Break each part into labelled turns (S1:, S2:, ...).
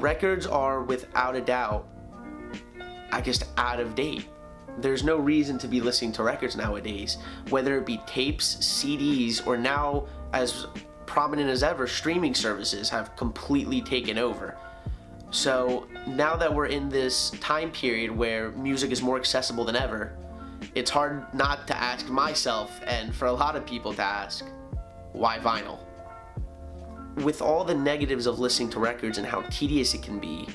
S1: records are without a doubt, I guess, out of date. There's no reason to be listening to records nowadays, whether it be tapes, CDs, or now, as prominent as ever, streaming services have completely taken over. So now that we're in this time period where music is more accessible than ever, it's hard not to ask myself, and for a lot of people to ask, why vinyl? With all the negatives of listening to records and how tedious it can be,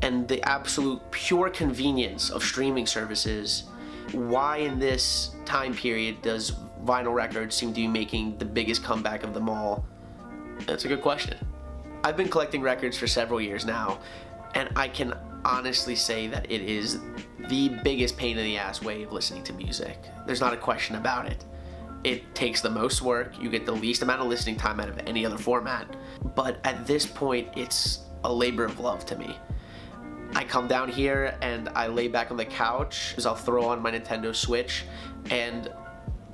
S1: and the absolute pure convenience of streaming services, why in this time period does vinyl records seem to be making the biggest comeback of them all? That's a good question. I've been collecting records for several years now, and I can honestly say that it is the biggest pain in the ass way of listening to music. There's not a question about it. It takes the most work, you get the least amount of listening time out of any other format, but at this point it's a labor of love to me. I come down here and I lay back on the couch, I'll throw on my Nintendo Switch and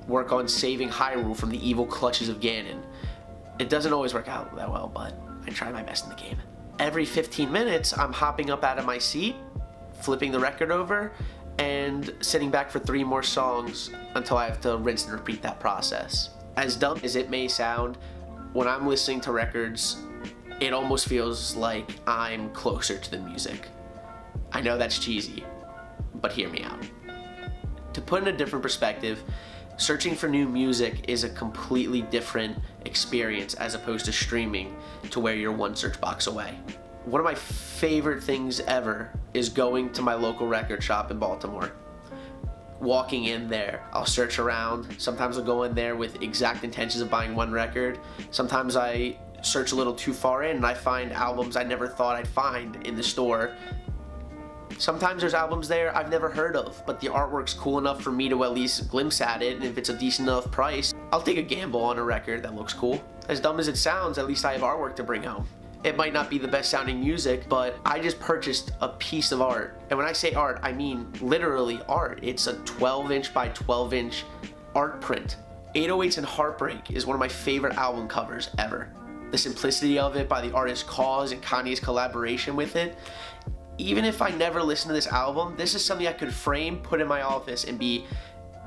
S1: work on saving Hyrule from the evil clutches of Ganon. It doesn't always work out that well, but I try my best in the game. Every 15 minutes, I'm hopping up out of my seat, flipping the record over, and sitting back for 3 more songs until I have to rinse and repeat that process. As dumb as it may sound, when I'm listening to records, it almost feels like I'm closer to the music. I know that's cheesy, but hear me out. To put in a different perspective, searching for new music is a completely different experience as opposed to streaming to where you're one search box away. One of my favorite things ever is going to my local record shop in Baltimore. Walking in there, I'll search around. Sometimes I'll go in there with exact intentions of buying one record. Sometimes I search a little too far in and I find albums I never thought I'd find in the store. Sometimes there's albums there I've never heard of, but the artwork's cool enough for me to at least glimpse at it, and if it's a decent enough price, I'll take a gamble on a record that looks cool. As dumb as it sounds, at least I have artwork to bring home. It might not be the best sounding music, but I just purchased a piece of art. And when I say art, I mean literally art. It's a 12-inch by 12-inch art print. 808s and Heartbreak is one of my favorite album covers ever. The simplicity of it by the artist Cause and Kanye's collaboration with it. Even if I never listen to this album, this is something I could frame, put in my office, and be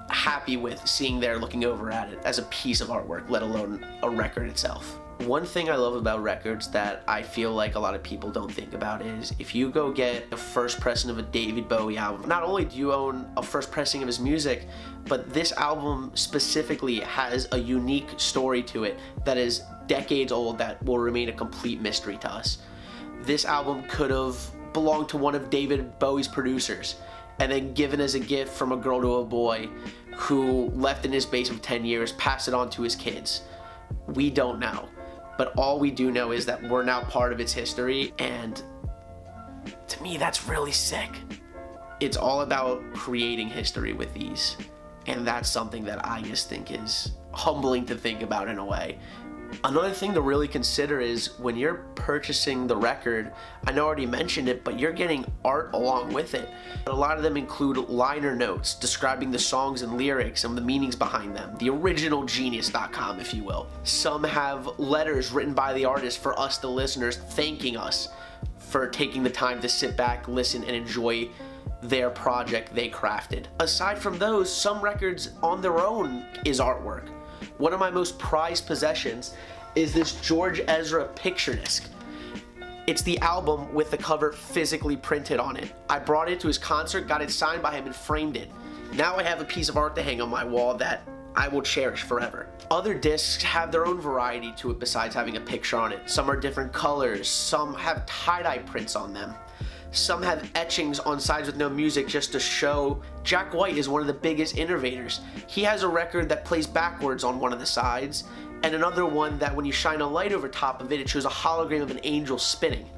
S1: happy with seeing there looking over at it as a piece of artwork, let alone a record itself. One thing I love about records that I feel like a lot of people don't think about is if you go get a first pressing of a David Bowie album, not only do you own a first pressing of his music, but this album specifically has a unique story to it that is decades old that will remain a complete mystery to us. This album could have belonged to one of David Bowie's producers and then given as a gift from a girl to a boy who left in his basement 10 years, passed it on to his kids. We don't know. But all we do know is that we're now part of its history, and to me that's really sick. It's all about creating history with these, and that's something that I just think is humbling to think about in a way. Another thing to really consider is when you're purchasing the record, I know I already mentioned it, but you're getting art along with it. A lot of them include liner notes describing the songs and lyrics and the meanings behind them, the original genius.com, if you will. Some have letters written by the artist for us, the listeners, thanking us for taking the time to sit back, listen, and enjoy their project they crafted. Aside from those, some records on their own is artwork. One of my most prized possessions is this George Ezra picture disc. It's the album with the cover physically printed on it. I brought it to his concert, got it signed by him, and framed it. Now I have a piece of art to hang on my wall that I will cherish forever. Other discs have their own variety to it besides having a picture on it. Some are different colors, some have tie-dye prints on them. Some have etchings on sides with no music just to show Jack White is one of the biggest innovators. He has a record that plays backwards on one of the sides, and another one that when you shine a light over top of it, it shows a hologram of an angel spinning.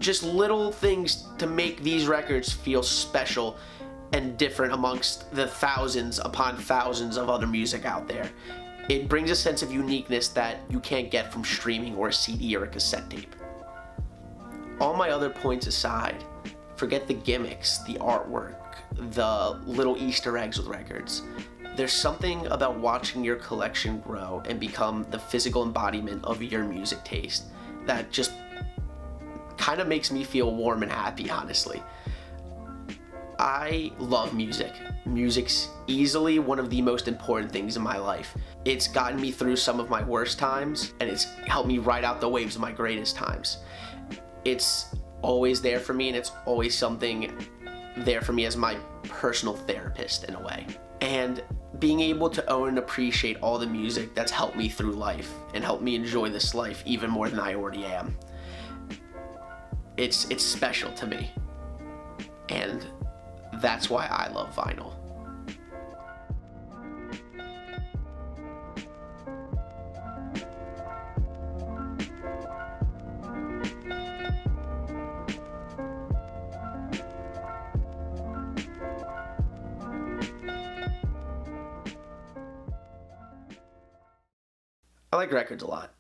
S1: Just little things to make these records feel special and different amongst the thousands upon thousands of other music out there. It brings a sense of uniqueness that you can't get from streaming or a CD or a cassette tape. All my other points aside, forget the gimmicks, the artwork, the little Easter eggs with records. There's something about watching your collection grow and become the physical embodiment of your music taste that just kind of makes me feel warm and happy, honestly. I love music. Music's easily one of the most important things in my life. It's gotten me through some of my worst times, and it's helped me ride out the waves of my greatest times. It's always there for me, and it's always something there for me as my personal therapist in a way. And being able to own and appreciate all the music that's helped me through life and helped me enjoy this life even more than I already am. It's special to me. And that's why I love vinyl. I like records a lot.